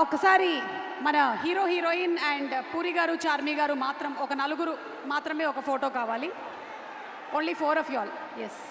ఒక్కసారి మన hero heroine and puri గారు చార్మి గారు మాత్రం ఒక నలుగురు మాత్రమే ఒక ఫోటో కావాలి. Only 4 of you all. Yes.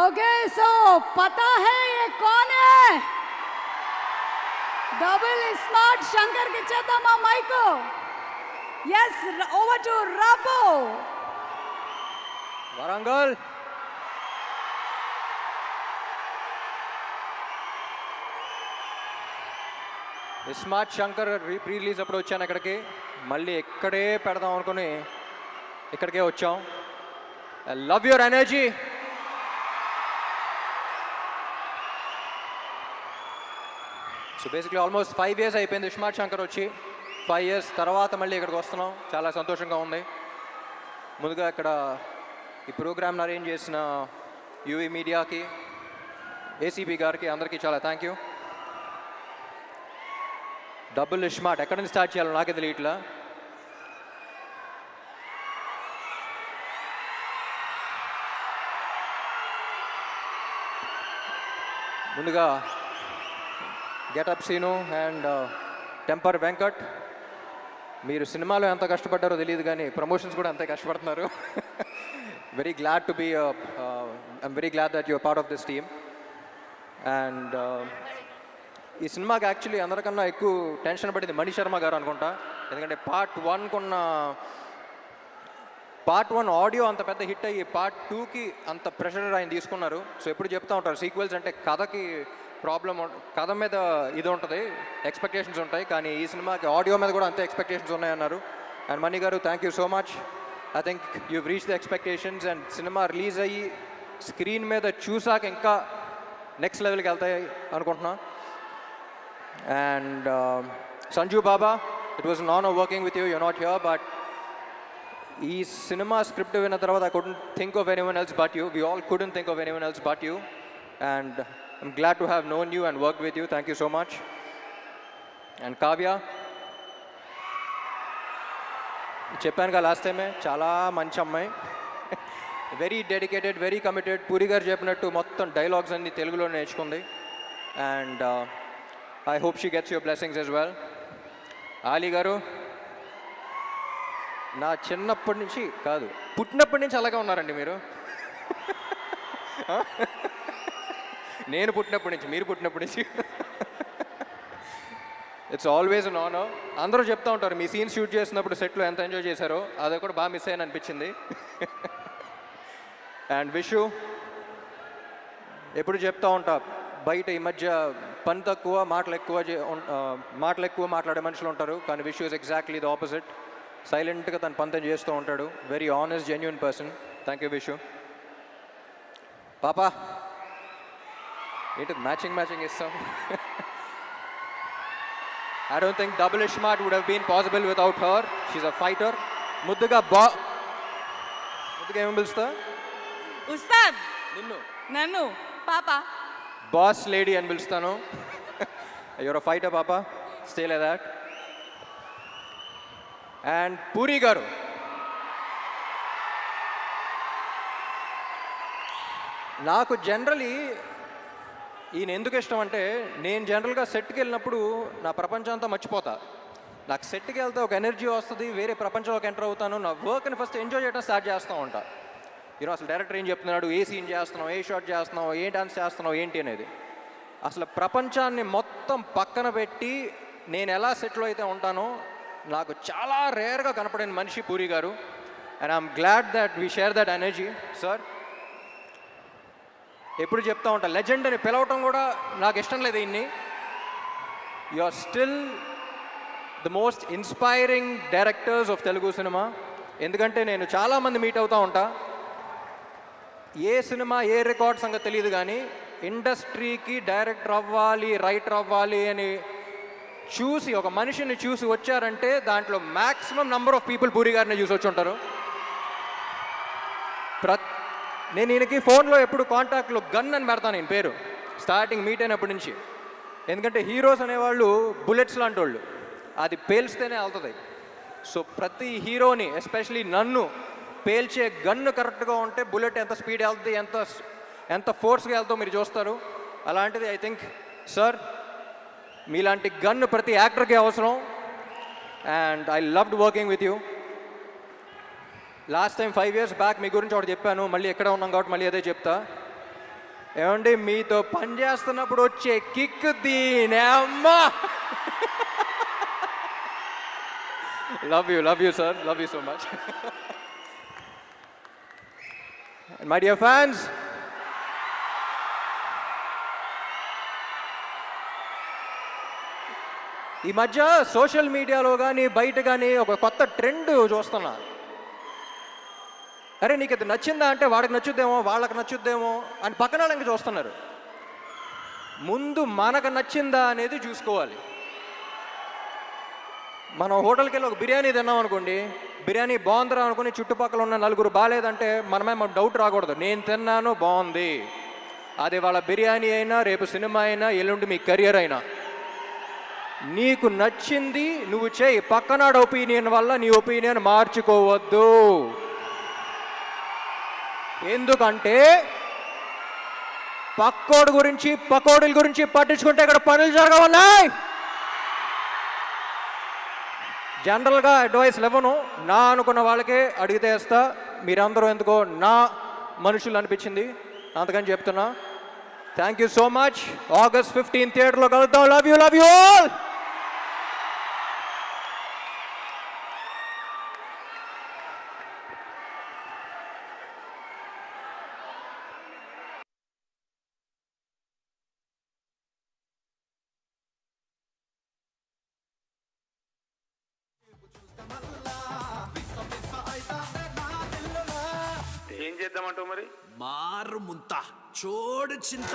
Okay so पता है ये कौन है? डबल स्मार्ट शंकर के चेतमा माइको. यस, ओवर टू रबो. Warangal. Smart Shankar pre release అప్పుడు వచ్చాను ఇక్కడికి. మళ్ళీ ఇక్కడే పెడదాం అనుకుని ఇక్కడికే వచ్చాం. I love your energy. So basically almost 5 years అయిపోయింది స్మార్ట్ శంకర్ వచ్చి. 5 years తర్వాత మళ్ళీ ఇక్కడికి వస్తున్నాం. చాలా సంతోషంగా ఉంది. ముందుగా ఇక్కడ ఈ ప్రోగ్రామ్ని అరేంజ్ చేసిన యూవీ మీడియాకి, ఏసీబీ గారికి, అందరికీ చాలా థ్యాంక్ యూ. డబుల్ స్మార్ట్ ఎక్కడి నుంచి స్టార్ట్ చేయాలో నాకే తెలియట్లా. ముందుగా getup Seenu and temper Venkat, మీరు సినిమాలో ఎంత కష్టపడ్డారో తెలియదు కానీ ప్రమోషన్స్ కూడా అంతే కష్టపడుతున్నారు. Very glad to be I'm very glad that your part of this team. And ఈ సినిమాకి యాక్చువల్లీ అందరికన్నా ఎక్కువ టెన్షన్ పడింది మణి శర్మ గారు అనుకుంటా. ఎందుకంటే పార్ట్ 1 ఆడియో అంత పెద్ద హిట్ అయ్యి పార్ట్ 2కి అంత ప్రెషర్ ఆయన తీసుకున్నారు. సో ఎప్పుడు చెప్తూ ఉంటారు సీక్వెల్స్ అంటే కథకి ప్రాబ్లం, కథ మీద ఇది ఉంటుంది, ఎక్స్పెక్టేషన్స్ ఉంటాయి. కానీ ఈ సినిమాకి ఆడియో మీద కూడా అంతే ఎక్స్పెక్టేషన్స్ ఉన్నాయన్నారు. అండ్ మణి గారు thank you so much. I think you reach the expectations. And cinema release అయ్యి స్క్రీన్ మీద చూసాక ఇంకా నెక్స్ట్ లెవెల్కి వెళ్తాయి అనుకుంటున్నా. And Sanju Baba, it was an honour working with you. You not here, but ఈ సినిమా స్క్రిప్ట్ విన్న తర్వాత I couldn't think of anyone else but you. We all couldn't think of anyone else but you. And I'm glad to have known you and worked with you. Thank you so much. And Kavya, చెప్పాను కదా last టైమే, చాలా మంచి అమ్మాయి, very dedicated, very committed. Puri గారు చెప్పినట్టు మొత్తం dialogues అన్ని తెలుగులో నేర్చుకుంది. And I hope she gets your blessings as well. Ali గారు, నా చిన్నప్పటి నుంచి కాదు, పుట్టినప్పటి నుంచి అలాగే ఉన్నారండి మీరు. నేను పుట్టినప్పటి నుంచి, మీరు పుట్టినప్పటి నుంచి. It's always an honour. అందరూ చెప్తూ ఉంటారు మీ సీన్స్ షూట్ చేసినప్పుడు సెట్లో ఎంత ఎంజాయ్ చేశారో, అది కూడా బాగా మిస్ అయ్యాను అనిపించింది. అండ్ విషు, ఎప్పుడు చెప్తూ ఉంటా బయట ఈ మధ్య పని తక్కువ మాటలు ఎక్కువ మాట్లాడే మనుషులు ఉంటారు. కానీ Vishu is exactly the opposite. సైలెంట్గా తన పని చేస్తూ ఉంటాడు. Very honest, genuine person. Thank you Vishu. పాపా ఏంటి మ్యాచింగ్ ఇస్తాం. I don't think double smart would have been possible without her. She's a fighter. ముద్దుగా ఏమని పిలుస్తా? ఉస్తాద్. నిన్ను? నన్ను పాపా. బాస్ లేడీ అని పిలుస్తాను. You're a fighter, పాపా. Stay like that. And puri గారు, నాకు జనరలీ ఈయన ఎందుకు ఇష్టం అంటే, నేను జనరల్గా సెట్కి వెళ్ళినప్పుడు నా ప్రపంచం అంతా మర్చిపోతా. నాకు సెట్కి వెళ్తే ఒక ఎనర్జీ వస్తుంది, వేరే ప్రపంచంలోకి ఎంటర్ అవుతాను. నా వర్క్ని ఫస్ట్ ఎంజాయ్ చేయడం స్టార్ట్ చేస్తూ ఉంటా. ఈరోజు అసలు డైరెక్టర్ ఏం చెప్తున్నాడు, ఏ సీన్ చేస్తున్నావు, ఏ షాట్ చేస్తున్నావు, ఏ డాన్స్ చేస్తున్నావు ఏంటి అనేది, అసలు ప్రపంచాన్ని మొత్తం పక్కన పెట్టి నేను ఎలా సెట్లో అయితే ఉంటానో నాకు చాలా రేర్గా కనపడిన మనిషి పూరి గారు. And I'm glad that we share that energy. Sir ఎప్పుడు చెప్తా ఉంటా, లెజెండ్ అని పిలవటం కూడా నాకు ఇష్టం లేదు. ఇన్ని you are still the most inspiring directors of Telugu cinema. ఎందుకంటే నేను చాలామంది మీట్ అవుతూ ఉంటా, ఏ సినిమా ఏ రికార్డ్ సంగతి తెలియదు కానీ ఇండస్ట్రీకి డైరెక్టర్ అవ్వాలి, రైటర్ అవ్వాలి అని చూసి ఒక మనిషిని చూసి వచ్చారంటే దాంట్లో maximum number of people puri గారిని చూసి వచ్చి ఉంటారు. నేను ఈయనకి ఫోన్లో ఎప్పుడు కాంటాక్ట్లో గన్ అని పెడతాను నేను పేరు స్టార్టింగ్ మీట్ అయినప్పటి నుంచి. ఎందుకంటే హీరోస్ అనేవాళ్ళు బుల్లెట్స్ లాంటి వాళ్ళు, అది పేల్స్తేనే వెళ్తుంది. సో ప్రతి హీరోని ఎస్పెషలీ నన్ను పేల్చే గన్ను కరెక్ట్గా ఉంటే బుల్లెట్ ఎంత స్పీడ్ వెళ్తుంది, ఎంత ఫోర్స్గా వెళ్తుందో మీరు చూస్తారు. అలాంటిది ఐ థింక్ సార్ మీలాంటి గన్ను ప్రతి యాక్టర్కి అవసరం. And I loved working with you. Last time 5 years back మీ గురించి ఒకటి చెప్పాను, మళ్ళీ ఎక్కడ ఉన్నాం కాబట్టి మళ్ళీ అదే చెప్తా. ఏమండి మీతో పని చేస్తున్నప్పుడు వచ్చే కిక్ దీనే అమ్మా. Love you sir, love you so much. My dear fans, ఈ మధ్య సోషల్ మీడియాలో కానీ బయట కానీ ఒక కొత్త ట్రెండ్ చూస్తున్నా. అరే నీకు ఇది నచ్చిందా అంటే వాడికి నచ్చుద్దేమో, వాళ్ళకి నచ్చుద్దేమో అని పక్కన వాళ్ళకి చూస్తున్నారు. ముందు మనకు నచ్చిందా అనేది చూసుకోవాలి. మనం హోటల్కి వెళ్ళి ఒక బిర్యానీ తిన్నాం అనుకోండి, బిర్యానీ బాగుందిరా అనుకుని చుట్టుపక్కల ఉన్న నలుగురు బాగాలేదంటే మనమే మన డౌట్ రాకూడదు. నేను తిన్నాను బాగుంది, అది వాళ్ళ బిర్యానీ అయినా, రేపు సినిమా అయినా, ఎల్లుండి మీ కెరియర్ అయినా. నీకు నచ్చింది నువ్వు చేయి, పక్కనాడు ఒపీనియన్ వల్ల నీ ఒపీనియన్ మార్చుకోవద్దు. ఎందుకంటే పక్కోడి గురించి పకోడీల గురించి పట్టించుకుంటే ఇక్కడ పనులు జరగవన్నాయి. జనరల్గా అడ్వైస్ ఇవ్వను, నా అనుకున్న వాళ్ళకే అడిగితే వేస్తా. మీరందరూ ఎందుకో నా మనుషులు అనిపించింది, అందుకని చెప్తున్నా. Thank you so much. August 15 థియేటర్లో కలుద్దాం. Love you all. ఏం చేద్దామంటావు మరి? మారు ముంత చోడు చింత